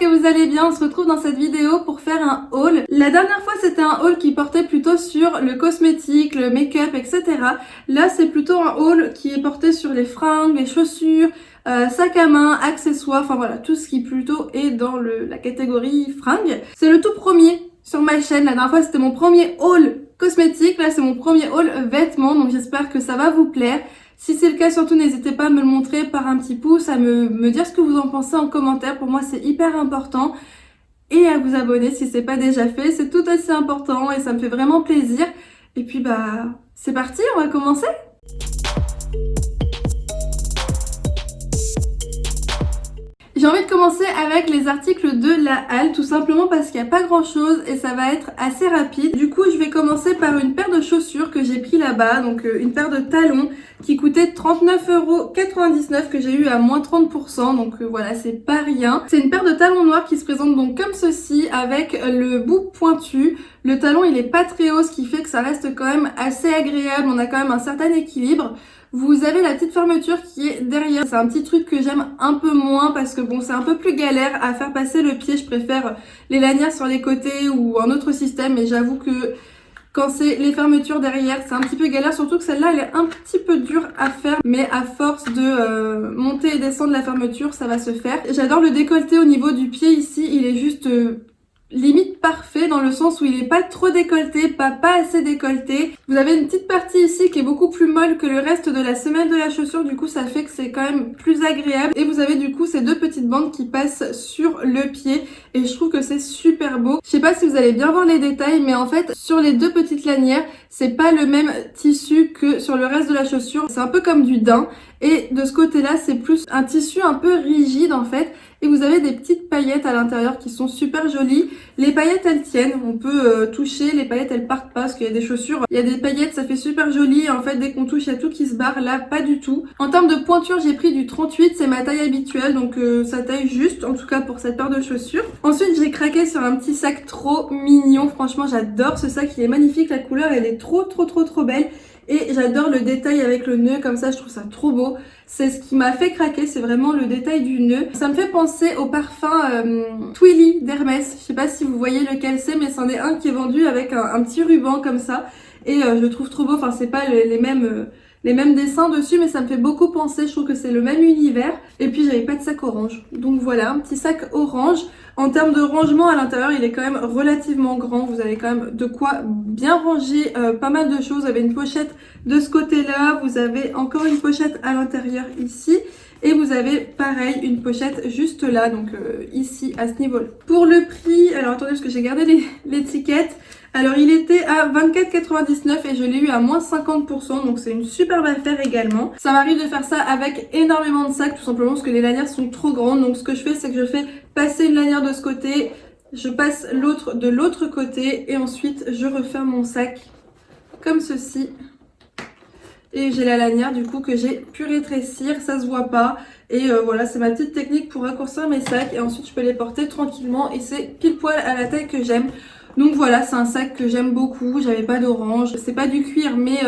que vous allez bien, on se retrouve dans cette vidéo pour faire un haul. La dernière fois c'était un haul qui portait plutôt sur le cosmétique, le make-up, etc. Là c'est plutôt un haul qui est porté sur les fringues, les chaussures, sac à main, accessoires, enfin voilà, tout ce qui plutôt est dans la catégorie fringues. C'est le tout premier sur ma chaîne, la dernière fois c'était mon premier haul cosmétique, là c'est mon premier haul vêtements, donc j'espère que ça va vous plaire. Si c'est le cas, surtout n'hésitez pas à me le montrer par un petit pouce, à me dire ce que vous en pensez en commentaire, pour moi c'est hyper important. Et à vous abonner si c'est pas déjà fait, c'est tout aussi important et ça me fait vraiment plaisir. Et puis c'est parti, on va commencer. J'ai envie de commencer avec les articles de la halle, tout simplement parce qu'il n'y a pas grand chose et ça va être assez rapide. Du coup, je vais commencer par une paire de chaussures que j'ai pris là-bas, donc une paire de talons qui coûtait 39,99 € que j'ai eu à moins 30%, donc voilà, c'est pas rien. C'est une paire de talons noirs qui se présente donc comme ceci avec le bout pointu. Le talon il est pas très haut, ce qui fait que ça reste quand même assez agréable, on a quand même un certain équilibre. Vous avez la petite fermeture qui est derrière, c'est un petit truc que j'aime un peu moins parce que bon c'est un peu plus galère à faire passer le pied, je préfère les lanières sur les côtés ou un autre système, mais j'avoue que quand c'est les fermetures derrière c'est un petit peu galère, surtout que celle-là elle est un petit peu dure à faire, mais à force de monter et descendre la fermeture ça va se faire. J'adore le décolleté au niveau du pied ici, il est juste limite parfait dans le sens où il est pas trop décolleté, pas assez décolleté. Vous avez une petite partie ici qui est beaucoup plus molle que le reste de la semelle de la chaussure, du coup ça fait que c'est quand même plus agréable. Et vous avez du coup ces deux petites bandes qui passent sur le pied et je trouve que c'est super beau. Je sais pas si vous allez bien voir les détails, mais en fait sur les deux petites lanières c'est pas le même tissu que sur le reste de la chaussure, c'est un peu comme du daim. Et de ce côté là c'est plus un tissu un peu rigide en fait. Et vous avez des petites paillettes à l'intérieur qui sont super jolies. Les paillettes elles tiennent, on peut toucher, les paillettes elles partent pas parce qu'il y a des chaussures. Il y a des paillettes, ça fait super joli et en fait dès qu'on touche il y a tout qui se barre, là pas du tout. En termes de pointure j'ai pris du 38, c'est ma taille habituelle donc ça taille juste en tout cas pour cette paire de chaussures. Ensuite j'ai craqué sur un petit sac trop mignon, franchement j'adore ce sac, il est magnifique, la couleur elle est trop belle. Et j'adore le détail avec le nœud comme ça, je trouve ça trop beau. C'est ce qui m'a fait craquer, c'est vraiment le détail du nœud. Ça me fait penser au parfum Twilly d'Hermès. Je sais pas si vous voyez lequel c'est, mais c'en est un qui est vendu avec un petit ruban comme ça. Et je le trouve trop beau, enfin c'est pas les mêmes dessins dessus, mais ça me fait beaucoup penser, je trouve que c'est le même univers. Et puis j'avais pas de sac orange, donc voilà, un petit sac orange. En termes de rangement à l'intérieur, il est quand même relativement grand, vous avez quand même de quoi bien ranger pas mal de choses. Vous avez une pochette de ce côté-là, vous avez encore une pochette à l'intérieur ici. Et vous avez pareil une pochette juste là, donc ici à ce niveau-là. Pour le prix, alors attendez parce que j'ai gardé l'étiquette. Alors il était à 24,99 € et je l'ai eu à moins 50%, donc c'est une superbe affaire également. Ça m'arrive de faire ça avec énormément de sacs, tout simplement parce que les lanières sont trop grandes. Donc ce que je fais, c'est que je fais passer une lanière de ce côté, je passe l'autre de l'autre côté et ensuite je referme mon sac comme ceci. Et j'ai la lanière du coup que j'ai pu rétrécir, ça se voit pas. Et voilà, c'est ma petite technique pour raccourcir mes sacs et ensuite je peux les porter tranquillement et c'est pile poil à la taille que j'aime. Donc voilà, c'est un sac que j'aime beaucoup, j'avais pas d'orange, c'est pas du cuir mais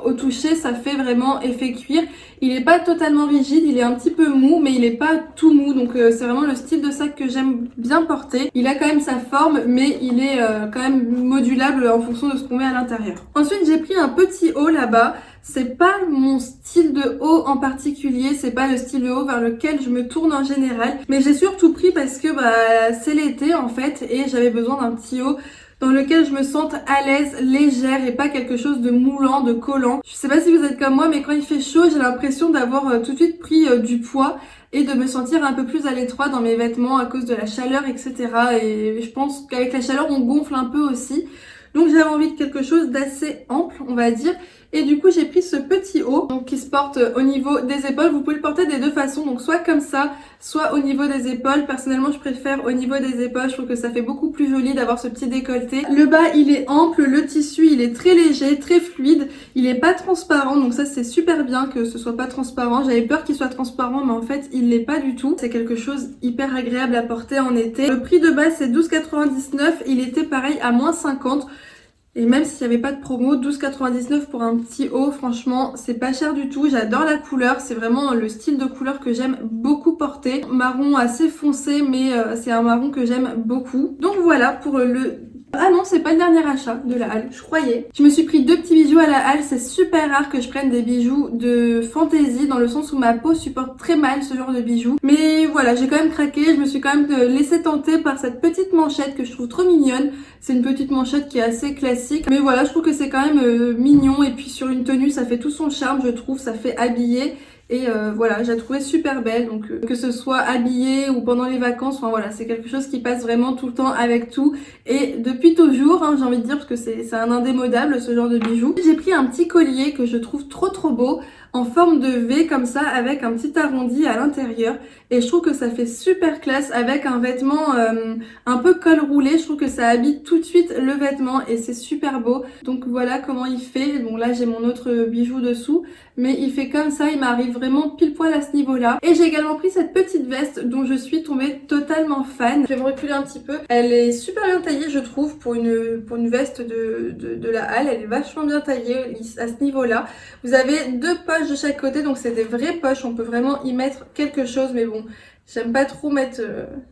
au toucher ça fait vraiment effet cuir. Il est pas totalement rigide, il est un petit peu mou mais il est pas tout mou, donc c'est vraiment le style de sac que j'aime bien porter. Il a quand même sa forme mais il est quand même modulable en fonction de ce qu'on met à l'intérieur. Ensuite j'ai pris un petit haut là-bas. C'est pas mon style de haut en particulier, c'est pas le style de haut vers lequel je me tourne en général, mais j'ai surtout pris parce que c'est l'été en fait et j'avais besoin d'un petit haut dans lequel je me sente à l'aise, légère et pas quelque chose de moulant, de collant. Je sais pas si vous êtes comme moi, mais quand il fait chaud j'ai l'impression d'avoir tout de suite pris du poids et de me sentir un peu plus à l'étroit dans mes vêtements à cause de la chaleur, etc. Et je pense qu'avec la chaleur on gonfle un peu aussi. Donc j'avais envie de quelque chose d'assez ample, on va dire. Et du coup j'ai pris ce petit haut donc, qui se porte au niveau des épaules. Vous pouvez le porter des deux façons, donc soit comme ça, soit au niveau des épaules. Personnellement je préfère au niveau des épaules, je trouve que ça fait beaucoup plus joli d'avoir ce petit décolleté. Le bas il est ample, le tissu il est très léger, très fluide. Il est pas transparent, donc ça c'est super bien que ce soit pas transparent. J'avais peur qu'il soit transparent mais en fait il l'est pas du tout. C'est quelque chose hyper agréable à porter en été. Le prix de base c'est 12,99 €, il était pareil à moins 50 €. Et même s'il n'y avait pas de promo, 12,99 pour un petit haut, franchement, c'est pas cher du tout. J'adore la couleur, c'est vraiment le style de couleur que j'aime beaucoup porter. Marron assez foncé, mais c'est un marron que j'aime beaucoup. Donc voilà pour le... Ah non, c'est pas le dernier achat de la halle, je croyais. Je me suis pris 2 petits bijoux à la halle. C'est super rare que je prenne des bijoux de fantaisie, dans le sens où ma peau supporte très mal ce genre de bijoux. Mais voilà, j'ai quand même craqué. Je me suis quand même laissé tenter par cette petite manchette que je trouve trop mignonne. C'est une petite manchette qui est assez classique. Mais voilà, je trouve que c'est quand même mignon. Et puis sur une tenue, ça fait tout son charme, je trouve. Ça fait habiller. Et voilà, je la trouvais super belle, donc que ce soit habillée ou pendant les vacances, enfin voilà, c'est quelque chose qui passe vraiment tout le temps avec tout. Et depuis toujours, hein, j'ai envie de dire, parce que c'est un indémodable ce genre de bijoux. J'ai pris un petit collier que je trouve trop beau, en forme de V comme ça, avec un petit arrondi à l'intérieur. Et je trouve que ça fait super classe avec un vêtement un peu col roulé. Je trouve que ça habille tout de suite le vêtement et c'est super beau. Donc voilà comment il fait. Bon là j'ai mon autre bijou dessous, mais il fait comme ça, il m'arrive vraiment pile poil à ce niveau-là. Et j'ai également pris cette petite veste dont je suis tombée totalement fan. Je vais me reculer un petit peu. Elle est super bien taillée, je trouve, pour une veste de la halle. Elle est vachement bien taillée à ce niveau-là. Vous avez 2 poches de chaque côté, donc c'est des vraies poches. On peut vraiment y mettre quelque chose, mais bon, j'aime pas trop mettre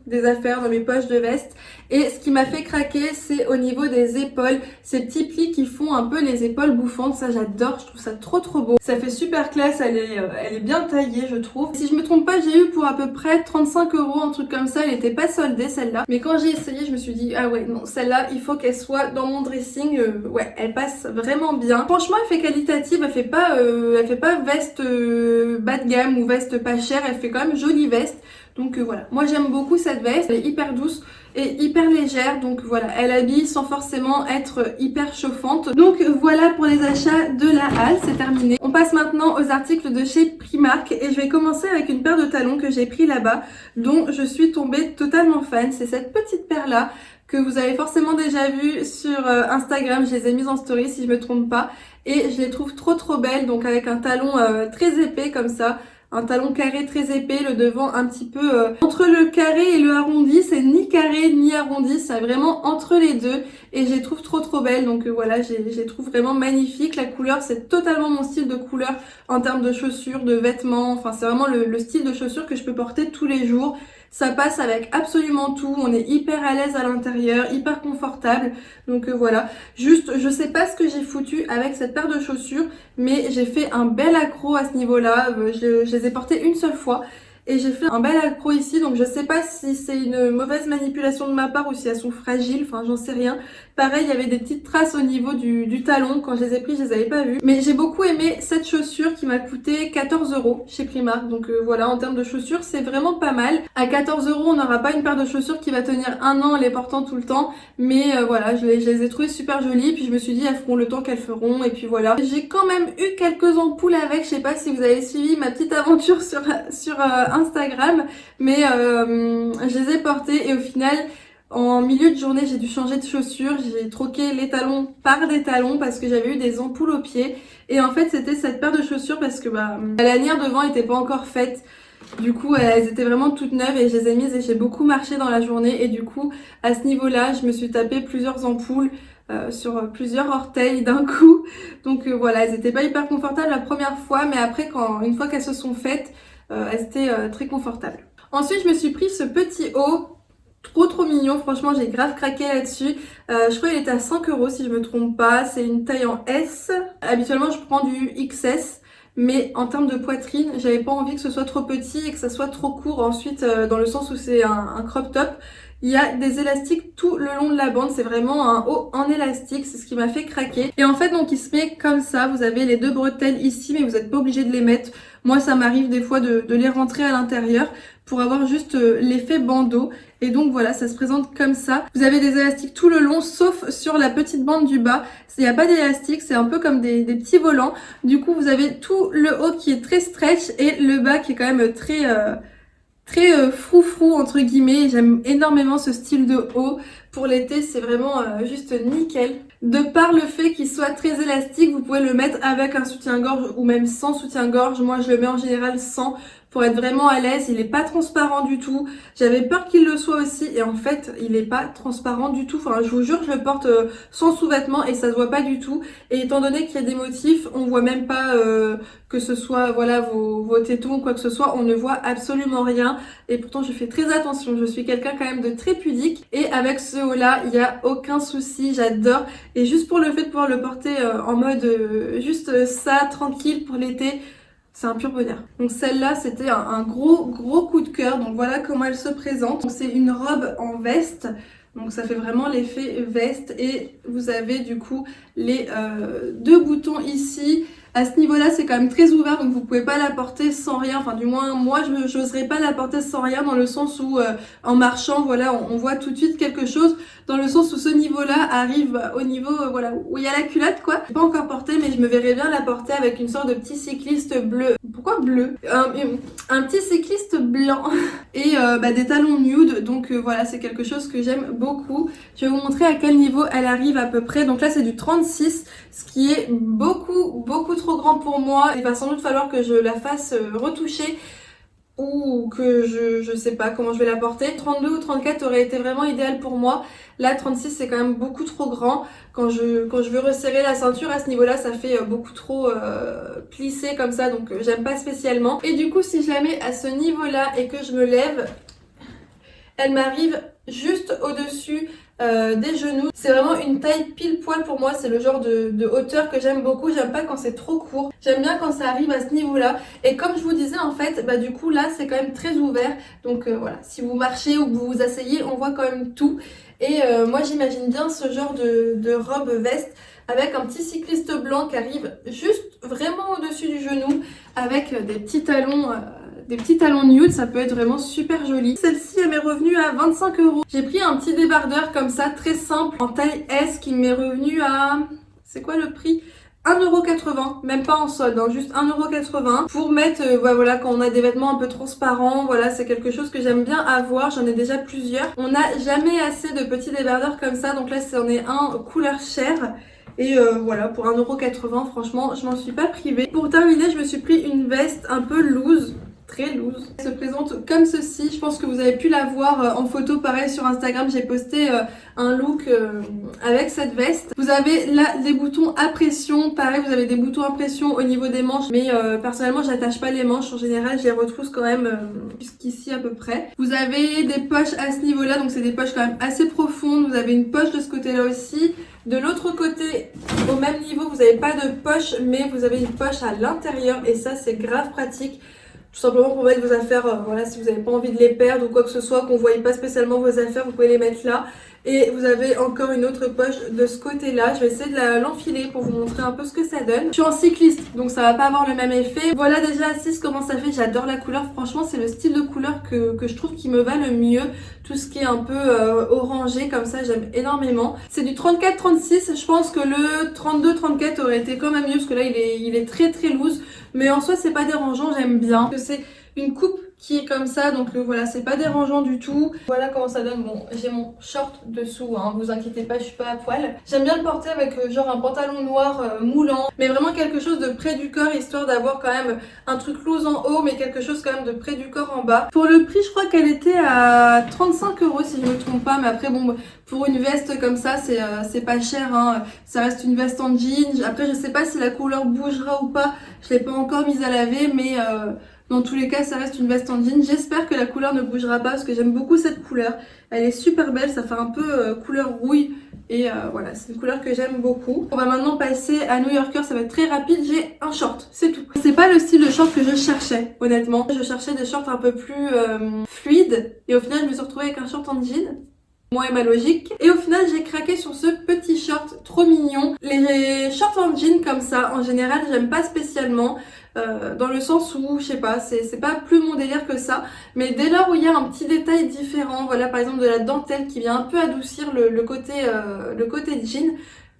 des affaires dans mes poches de veste. Et ce qui m'a fait craquer, c'est au niveau des épaules. Ces petits plis qui font un peu les épaules bouffantes. Ça, j'adore. Je trouve ça trop beau. Ça fait super classe. Elle est bien taillée, je trouve. Si je me trompe pas, j'ai eu pour à peu près 35 €, un truc comme ça. Elle était pas soldée, celle-là. Mais quand j'ai essayé, je me suis dit, ah ouais, non, celle-là, il faut qu'elle soit dans mon dressing. Ouais, elle passe vraiment bien. Franchement, elle fait qualitative. Elle fait pas veste bas de gamme ou veste pas chère. Elle fait quand même jolie veste. Donc voilà, moi j'aime beaucoup cette veste, elle est hyper douce et hyper légère, donc voilà, elle habille sans forcément être hyper chauffante. Donc voilà pour les achats de la halle, c'est terminé. On passe maintenant aux articles de chez Primark et je vais commencer avec une paire de talons que j'ai pris là-bas, dont je suis tombée totalement fan. C'est cette petite paire là que vous avez forcément déjà vue sur Instagram, je les ai mises en story si je me trompe pas, et je les trouve trop belles, donc avec un talon très épais comme ça. Un talon carré très épais, le devant un petit peu entre le carré et le arrondi. C'est ni carré ni arrondi, c'est vraiment entre les deux. Et je les trouve trop belles. Donc voilà, je les trouve vraiment magnifiques. La couleur, c'est totalement mon style de couleur en termes de chaussures, de vêtements. Enfin, c'est vraiment le style de chaussures que je peux porter tous les jours. Ça passe avec absolument tout, on est hyper à l'aise à l'intérieur, hyper confortable. Donc voilà, juste je sais pas ce que j'ai foutu avec cette paire de chaussures, mais j'ai fait un bel accro à ce niveau-là. Je les ai portées une seule fois. Et j'ai fait un bel accro ici, donc je sais pas si c'est une mauvaise manipulation de ma part ou si elles sont fragiles, enfin j'en sais rien. Pareil, il y avait des petites traces au niveau du talon, quand je les ai pris je les avais pas vues. Mais j'ai beaucoup aimé cette chaussure qui m'a coûté 14 € chez Primark, donc voilà, en termes de chaussures c'est vraiment pas mal. À 14 € on n'aura pas une paire de chaussures qui va tenir un an en les portant tout le temps, mais voilà, je les ai trouvées super jolies, puis je me suis dit elles feront le temps qu'elles feront, et puis voilà. J'ai quand même eu quelques ampoules avec, je sais pas si vous avez suivi ma petite aventure sur Instagram, mais je les ai portées et au final en milieu de journée j'ai dû changer de chaussures, j'ai troqué les talons par des talons parce que j'avais eu des ampoules aux pieds, et en fait c'était cette paire de chaussures parce que la lanière devant était pas encore faite. Du coup elles étaient vraiment toutes neuves et je les ai mises et j'ai beaucoup marché dans la journée, et du coup à ce niveau là je me suis tapé plusieurs ampoules sur plusieurs orteils d'un coup. Donc voilà, elles étaient pas hyper confortables la première fois, mais après une fois qu'elles se sont faites, elles étaient très confortables. Ensuite je me suis pris ce petit haut trop mignon, franchement j'ai grave craqué là-dessus. Je crois qu'il était à 5 € si je me trompe pas, c'est une taille en S. Habituellement je prends du XS, mais en termes de poitrine j'avais pas envie que ce soit trop petit et que ça soit trop court ensuite, dans le sens où c'est un crop top. Il y a des élastiques tout le long de la bande, c'est vraiment un haut en élastique, c'est ce qui m'a fait craquer. Et en fait donc il se met comme ça, vous avez les 2 bretelles ici mais vous n'êtes pas obligé de les mettre. Moi ça m'arrive des fois de les rentrer à l'intérieur pour avoir juste l'effet bandeau. Et donc voilà, ça se présente comme ça. Vous avez des élastiques tout le long sauf sur la petite bande du bas. Il n'y a pas d'élastique, c'est un peu comme des petits volants. Du coup vous avez tout le haut qui est très stretch et le bas qui est quand même très froufrou entre guillemets. J'aime énormément ce style de haut. Pour l'été c'est vraiment juste nickel. De par le fait qu'il soit très élastique, vous pouvez le mettre avec un soutien-gorge ou même sans soutien-gorge. Moi je le mets en général sans, pour être vraiment à l'aise. Il est pas transparent du tout. J'avais peur qu'il le soit aussi et en fait il est pas transparent du tout. Enfin je vous jure, je le porte sans sous-vêtements et ça se voit pas du tout. Et étant donné qu'il y a des motifs, on voit même pas que ce soit voilà vos tétons ou quoi que ce soit, on ne voit absolument rien. Et pourtant je fais très attention, je suis quelqu'un quand même de très pudique. Et avec ce haut là, il n'y a aucun souci, j'adore. Et juste pour le fait de pouvoir le porter en mode juste ça, tranquille pour l'été, c'est un pur bonheur. Donc celle-là, c'était un gros coup de cœur. Donc voilà comment elle se présente. Donc c'est une robe en veste. Donc ça fait vraiment l'effet veste. Et vous avez du coup les deux boutons ici. À ce niveau-là, c'est quand même très ouvert, donc vous pouvez pas la porter sans rien. Enfin, du moins, moi, je n'oserais pas la porter sans rien, dans le sens où, en marchant, voilà, on voit tout de suite quelque chose. Dans le sens où ce niveau-là arrive au niveau, voilà, où il y a la culotte, quoi. Je l'ai pas encore portée, mais je me verrais bien la porter avec une sorte de petit cycliste bleu. Pourquoi bleu? Un petit cycliste blanc et des talons nude. Donc voilà, c'est quelque chose que j'aime beaucoup. Je vais vous montrer à quel niveau elle arrive à peu près. Donc là, c'est du 36, ce qui est beaucoup trop grand pour moi. Il va sans doute falloir que je la fasse retoucher ou que je sais pas comment je vais la porter. 32 ou 34 aurait été vraiment idéal pour moi. Là 36 c'est quand même beaucoup trop grand. Quand je veux resserrer la ceinture à ce niveau là, ça fait beaucoup trop plissé comme ça, donc j'aime pas spécialement. Et du coup si je la mets à ce niveau là et que je me lève, elle m'arrive juste au-dessus des genoux. C'est vraiment une taille pile poil pour moi, c'est le genre de hauteur que j'aime beaucoup. J'aime pas quand c'est trop court, j'aime bien quand ça arrive à ce niveau là. Et comme je vous disais en fait, du coup là c'est quand même très ouvert. Donc voilà, si vous marchez ou que vous vous asseyez, on voit quand même tout. Et moi j'imagine bien ce genre de robe veste avec un petit cycliste blanc qui arrive juste vraiment au-dessus du genou avec des petits talons nude, ça peut être vraiment super joli. Celle-ci elle m'est revenue à 25 €. J'ai pris un petit débardeur comme ça, très simple, en taille S, qui m'est revenu à... C'est quoi le prix? 1,80 €, même pas en solde, hein, juste 1,80 € pour mettre, voilà, quand on a des vêtements un peu transparents. Voilà, c'est quelque chose que j'aime bien avoir, j'en ai déjà plusieurs. On n'a jamais assez de petits débardeurs comme ça, donc là c'en est un couleur chair. Et voilà, pour 1,80 €, franchement, je m'en suis pas privée. Pour terminer, je me suis pris une veste un peu loose, très loose. Elle se présente comme ceci. Je pense que vous avez pu la voir en photo, pareil sur Instagram. J'ai posté un look avec cette veste. Vous avez là des boutons à pression. Pareil, vous avez des boutons à pression au niveau des manches. Mais personnellement, j'attache pas les manches. En général, je les retrousse quand même jusqu'ici à peu près. Vous avez des poches à ce niveau-là. Donc, c'est des poches quand même assez profondes. Vous avez une poche de ce côté-là aussi. De l'autre côté, au même niveau, vous n'avez pas de poche, mais vous avez une poche à l'intérieur. Et ça, c'est grave pratique. Tout simplement pour mettre vos affaires, voilà, si vous n'avez pas envie de les perdre ou quoi que ce soit, qu'on ne voyait pas spécialement vos affaires, vous pouvez les mettre là. Et vous avez encore une autre poche de ce côté-là. Je vais essayer de l'enfiler pour vous montrer un peu ce que ça donne. Je suis en cycliste, donc ça va pas avoir le même effet. Voilà déjà assise comment ça fait. J'adore la couleur. Franchement, c'est le style de couleur que je trouve qui me va le mieux. Tout ce qui est un peu orangé comme ça, j'aime énormément. C'est du 34-36. Je pense que le 32-34 aurait été quand même mieux parce que là, il est très loose. Mais en soi, c'est pas dérangeant. J'aime bien. C'est une coupe qui est comme ça, donc voilà, c'est pas dérangeant du tout. Voilà comment ça donne. Bon, j'ai mon short dessous, hein, vous inquiétez pas, je suis pas à poil. J'aime bien le porter avec genre un pantalon noir moulant, mais vraiment quelque chose de près du corps, histoire d'avoir quand même un truc loose en haut, mais quelque chose quand même de près du corps en bas. Pour le prix, je crois qu'elle était à 35 € si je me trompe pas, mais après bon, pour une veste comme ça, c'est pas cher, hein. Ça reste une veste en jean. Après, je sais pas si la couleur bougera ou pas, je l'ai pas encore mise à laver, mais dans tous les cas, ça reste une veste en jean. J'espère que la couleur ne bougera pas parce que j'aime beaucoup cette couleur. Elle est super belle, ça fait un peu couleur rouille. Et voilà, c'est une couleur que j'aime beaucoup. On va maintenant passer à New Yorker, ça va être très rapide. J'ai un short, c'est tout. C'est pas le style de short que je cherchais, honnêtement. Je cherchais des shorts un peu plus fluides. Et au final, je me suis retrouvée avec un short en jean. Moi et ma logique. Et au final, j'ai craqué sur ce petit short trop mignon. Les shorts en jean comme ça, en général, j'aime pas spécialement. Dans le sens où, je sais pas, c'est pas plus mon délire que ça. Mais dès lors où il y a un petit détail différent, voilà par exemple de la dentelle qui vient un peu adoucir le côté jean,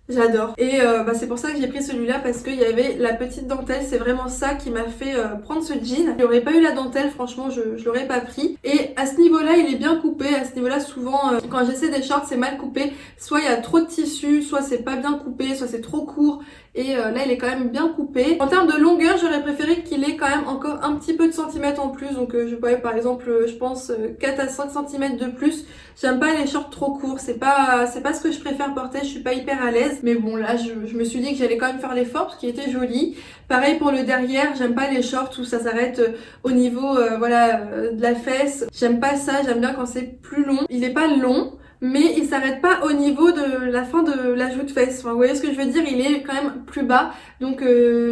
J'adore. Et c'est pour ça que j'ai pris celui-là parce qu'il y avait la petite dentelle. C'est vraiment ça qui m'a fait prendre ce jean. Il n'y aurait pas eu la dentelle, franchement, je l'aurais pas pris. Et à ce niveau-là, il est bien coupé. À ce niveau-là, souvent, quand j'essaie des shorts, c'est mal coupé. Soit il y a trop de tissu, soit c'est pas bien coupé, soit c'est trop court. Et là, il est quand même bien coupé. En termes de longueur, j'aurais préféré qu'il ait quand même encore un petit peu de centimètres en plus. Donc je pourrais par exemple, je pense 4 à 5 cm de plus. J'aime pas les shorts trop courts, c'est pas ce que je préfère porter, je suis pas hyper à l'aise. Mais bon là je me suis dit que j'allais quand même faire l'effort parce qu'il était joli. Pareil pour le derrière, j'aime pas les shorts où ça s'arrête au niveau de la fesse. J'aime pas ça, j'aime bien quand c'est plus long. Il est pas long, mais il s'arrête pas au niveau de la fin de la joue de fesse. Enfin, vous voyez ce que je veux dire, il est quand même plus bas, donc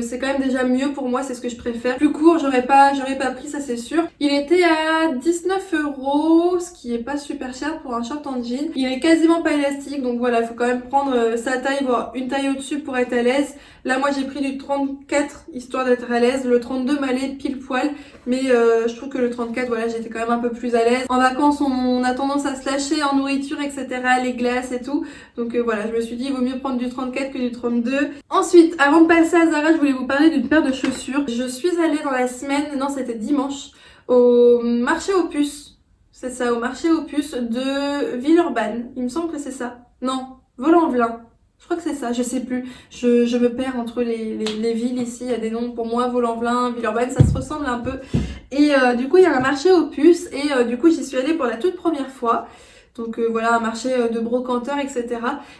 c'est quand même déjà mieux pour moi, c'est ce que je préfère. Plus court, j'aurais pas pris, ça c'est sûr. Il était à 19 €, ce qui est pas super cher pour un short en jean. Il est quasiment pas élastique, donc voilà, il faut quand même prendre sa taille, voire une taille au-dessus pour être à l'aise. Là, moi j'ai pris du 34 histoire d'être à l'aise. Le 32 m'allait pile poil, mais je trouve que le 34, voilà, j'étais quand même un peu plus à l'aise. En vacances, on a tendance à se lâcher en nourriture, etc., les glaces et tout. Donc voilà, je me suis dit, il vaut mieux prendre du 34 que du 32. Ensuite, avant de passer à Zara, je voulais vous parler d'une paire de chaussures. Je suis allée dans la semaine, non, c'était dimanche, au marché aux puces. C'est ça, au marché aux puces de Villeurbanne. Il me semble que c'est ça. Non, Volanvelin. Je crois que c'est ça, je sais plus. Je me perds entre les villes ici. Il y a des noms pour moi, Volanvelin, Villeurbanne, ça se ressemble un peu. Et du coup, il y a un marché aux puces. Et du coup, j'y suis allée pour la toute première fois. Donc voilà, un marché de brocanteurs, etc.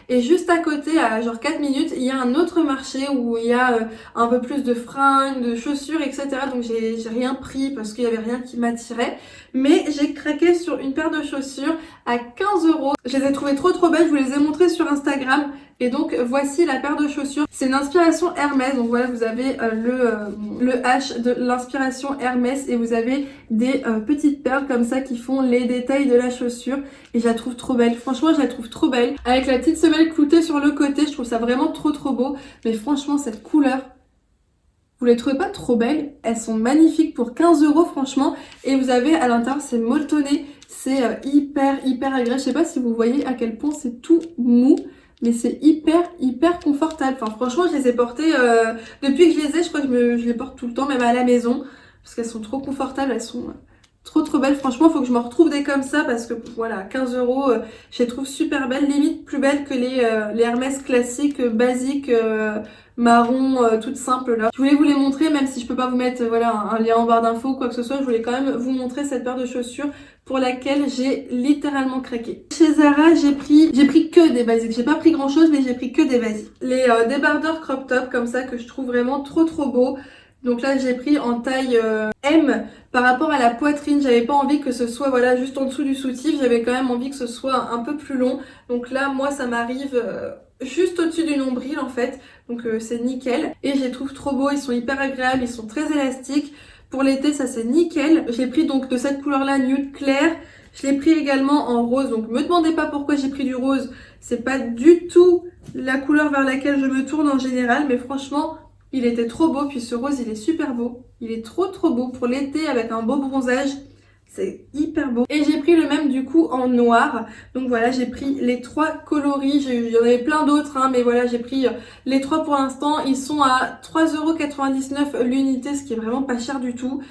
Et juste à côté, à genre 4 minutes, il y a un autre marché où il y a un peu plus de fringues, de chaussures, etc. Donc j'ai rien pris parce qu'il y avait rien qui m'attirait. Mais j'ai craqué sur une paire de chaussures à 15 €. Je les ai trouvées trop belles, je vous les ai montrées sur Instagram. Et donc voici la paire de chaussures. C'est une inspiration Hermès. Donc voilà, vous avez le H de l'inspiration Hermès et vous avez des petites perles comme ça qui font les détails de la chaussure. Et je la trouve trop belle. Franchement, je la trouve trop belle. Avec la petite semelle cloutée sur le côté, je trouve ça vraiment trop beau. Mais franchement, cette couleur, vous les trouvez pas trop belles? Elles sont magnifiques pour 15 € franchement. Et vous avez à l'intérieur, c'est molletonné. C'est hyper agréable. Je sais pas si vous voyez à quel point c'est tout mou. Mais c'est hyper confortable. Enfin franchement, je les ai portées depuis que je les ai. Je crois que je les porte tout le temps, même à la maison. Parce qu'elles sont trop confortables. Elles sont trop belles. Franchement, il faut que je m'en retrouve des comme ça. Parce que voilà, 15 €, je les trouve super belles. Limite plus belles que les Hermès classiques, basiques, marron, toutes simples là. Je voulais vous les montrer, même si je peux pas vous mettre un lien en barre d'infos ou quoi que ce soit. Je voulais quand même vous montrer cette paire de chaussures pour laquelle j'ai littéralement craqué. Chez Zara, j'ai pris que des basiques. J'ai pas pris grand chose, mais j'ai pris que des basiques. Les débardeurs crop top comme ça que je trouve vraiment trop beaux. Donc là, j'ai pris en taille M par rapport à la poitrine. J'avais pas envie que ce soit juste en dessous du soutif. J'avais quand même envie que ce soit un peu plus long. Donc là, moi, ça m'arrive juste au-dessus du nombril en fait. Donc c'est nickel. Et je les trouve trop beaux. Ils sont hyper agréables. Ils sont très élastiques. Pour l'été, ça c'est nickel. J'ai pris donc de cette couleur-là, nude clair. Je l'ai pris également en rose. Donc me demandez pas pourquoi j'ai pris du rose. C'est pas du tout la couleur vers laquelle je me tourne en général. Mais franchement, il était trop beau. Puis ce rose, il est super beau. Il est trop beau pour l'été avec un beau bronzage. C'est hyper beau. Et j'ai pris le même du coup en noir. Donc voilà, j'ai pris les 3 coloris. Il y en avait plein d'autres, hein, mais voilà, j'ai pris les 3 pour l'instant. Ils sont à 3,99 € l'unité, ce qui est vraiment pas cher du tout.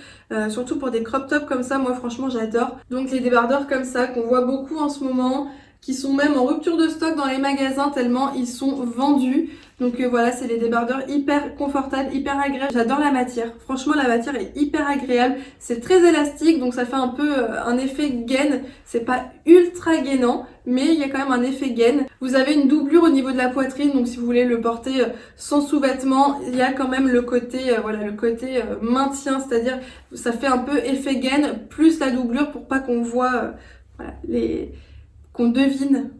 Surtout pour des crop tops comme ça, moi franchement j'adore. Donc les débardeurs comme ça, qu'on voit beaucoup en ce moment, qui sont même en rupture de stock dans les magasins tellement ils sont vendus. Donc voilà, c'est les débardeurs hyper confortables, hyper agréables. J'adore la matière. Franchement, la matière est hyper agréable. C'est très élastique, donc ça fait un peu un effet gaine. C'est pas ultra gainant, mais il y a quand même un effet gaine. Vous avez une doublure au niveau de la poitrine, donc si vous voulez le porter sans sous-vêtements, il y a quand même le côté maintien, c'est-à-dire ça fait un peu effet gaine plus la doublure pour pas qu'on voit qu'on devine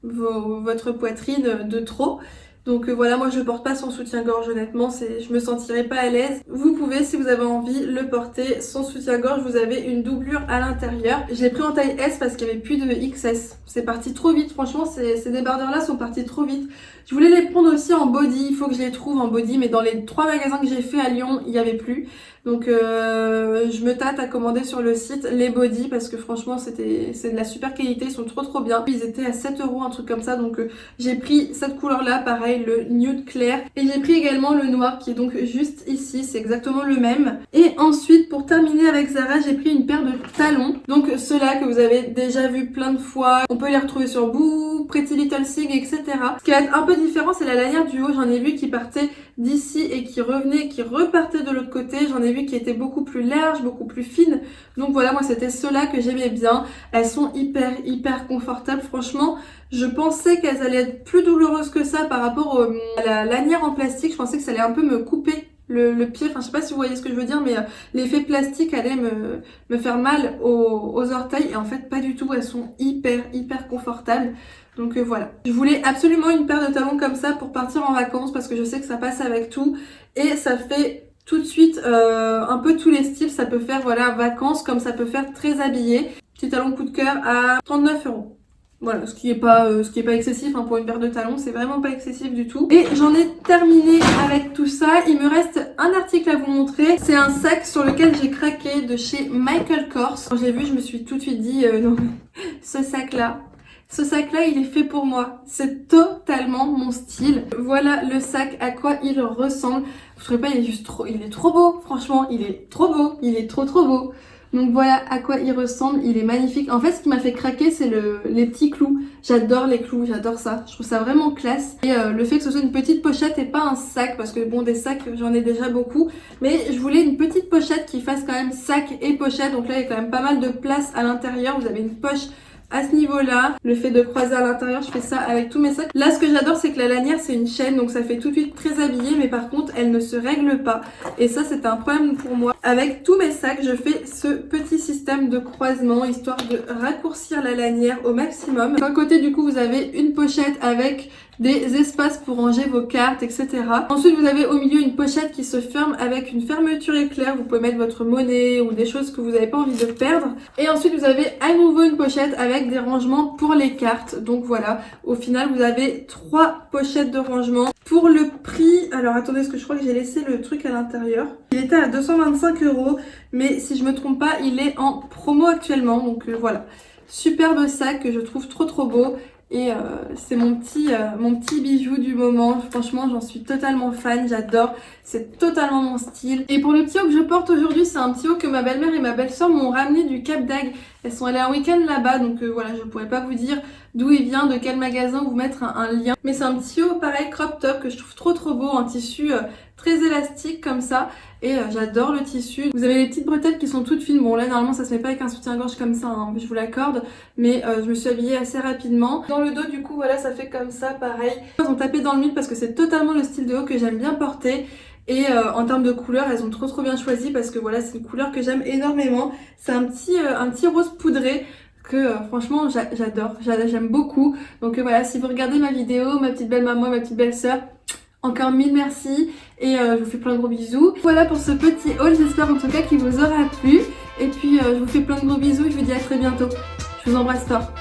votre poitrine de trop. Donc voilà, moi je le porte pas sans soutien-gorge honnêtement, je me sentirais pas à l'aise. Vous pouvez, si vous avez envie, le porter sans soutien-gorge. Vous avez une doublure à l'intérieur. Je l'ai pris en taille S parce qu'il n'y avait plus de XS. C'est parti trop vite, franchement ces débardeurs là sont partis trop vite. Je voulais les prendre aussi en body, il faut que je les trouve en body, mais dans les 3 magasins que j'ai fait à Lyon, il n'y avait plus. Donc je me tâte à commander sur le site les body parce que franchement c'est de la super qualité, ils sont trop bien. Ils étaient à 7 euros, un truc comme ça, donc j'ai pris cette couleur là, pareil, le nude clair. Et j'ai pris également le noir qui est donc juste ici, c'est exactement le même. Et ensuite pour terminer avec Zara, j'ai pris une paire de talons. Donc ceux-là que vous avez déjà vu plein de fois, on peut les retrouver sur Boo, Pretty Little Thing, etc. Ce qui va être un peu différent, c'est la lanière du haut. J'en ai vu qui partait d'ici et qui revenait, qui repartait de l'autre côté. J'en ai vu qui étaient beaucoup plus larges, beaucoup plus fines. Donc voilà, moi c'était ceux-là que j'aimais bien. Elles sont hyper confortables. Franchement, je pensais qu'elles allaient être plus douloureuses que ça par rapport à la lanière en plastique. Je pensais que ça allait un peu me couper le pied, enfin je sais pas si vous voyez ce que je veux dire, mais l'effet plastique allait me faire mal aux orteils, et en fait pas du tout, elles sont hyper confortables. Donc voilà, je voulais absolument une paire de talons comme ça pour partir en vacances parce que je sais que ça passe avec tout et ça fait tout de suite un peu tous les styles. Ça peut faire voilà vacances comme ça peut faire très habillé. Petit talon coup de cœur à 39 euros. Voilà, ce qui est pas excessif hein, pour une paire de talons, c'est vraiment pas excessif du tout. Et j'en ai terminé avec tout ça. Il me reste un article à vous montrer. C'est un sac sur lequel j'ai craqué de chez Michael Kors. Quand j'ai vu, je me suis tout de suite dit non, ce sac-là, il est fait pour moi. C'est totalement mon style. Voilà le sac, à quoi il ressemble. Vous trouvez pas, il est trop beau. Franchement, il est trop beau. Il est trop beau. Donc voilà à quoi il ressemble, il est magnifique. En fait, ce qui m'a fait craquer, c'est les petits clous. J'adore les clous, j'adore ça. Je trouve ça vraiment classe. Et le fait que ce soit une petite pochette et pas un sac, parce que bon, des sacs, j'en ai déjà beaucoup. Mais je voulais une petite pochette qui fasse quand même sac et pochette. Donc là, il y a quand même pas mal de place à l'intérieur. Vous avez une poche à ce niveau-là, le fait de croiser à l'intérieur, je fais ça avec tous mes sacs. Là, ce que j'adore, c'est que la lanière, c'est une chaîne, donc ça fait tout de suite très habillé, mais par contre, elle ne se règle pas. Et ça, c'est un problème pour moi. Avec tous mes sacs, je fais ce petit système de croisement, histoire de raccourcir la lanière au maximum. D'un côté, du coup, vous avez une pochette avec des espaces pour ranger vos cartes, etc. Ensuite, vous avez au milieu une pochette qui se ferme avec une fermeture éclair. Vous pouvez mettre votre monnaie ou des choses que vous n'avez pas envie de perdre. Et ensuite, vous avez à nouveau une pochette avec des rangements pour les cartes. Donc voilà, au final, vous avez 3 pochettes de rangement. Pour le prix, alors attendez, parce que je crois que j'ai laissé le truc à l'intérieur. Il était à 225 €, mais si je me trompe pas, il est en promo actuellement. Donc voilà, superbe sac que je trouve trop beau. Et c'est mon petit bijou du moment. Franchement, j'en suis totalement fan, j'adore. C'est totalement mon style. Et pour le petit haut que je porte aujourd'hui, c'est un petit haut que ma belle-mère et ma belle-sœur m'ont ramené du Cap d'Agde. Elles sont allées un week-end là-bas, donc voilà, je pourrais pas vous dire d'où il vient, de quel magasin, vous mettre un lien. Mais c'est un petit haut pareil, crop top, que je trouve trop beau, un tissu très élastique comme ça. Et j'adore le tissu. Vous avez les petites bretelles qui sont toutes fines. Bon là normalement ça se met pas avec un soutien-gorge comme ça, hein, je vous l'accorde. Mais je me suis habillée assez rapidement. Dans le dos du coup voilà, ça fait comme ça pareil. Elles ont tapé dans le mille parce que c'est totalement le style de haut que j'aime bien porter. Et en termes de couleur, elles ont trop bien choisi parce que voilà, c'est une couleur que j'aime énormément. C'est un petit rose poudré que franchement j'adore, j'aime beaucoup. Donc voilà, si vous regardez ma vidéo, ma petite belle maman, ma petite belle sœur, encore mille merci et je vous fais plein de gros bisous. Voilà pour ce petit haul, j'espère en tout cas qu'il vous aura plu. Et puis je vous fais plein de gros bisous et je vous dis à très bientôt. Je vous embrasse fort.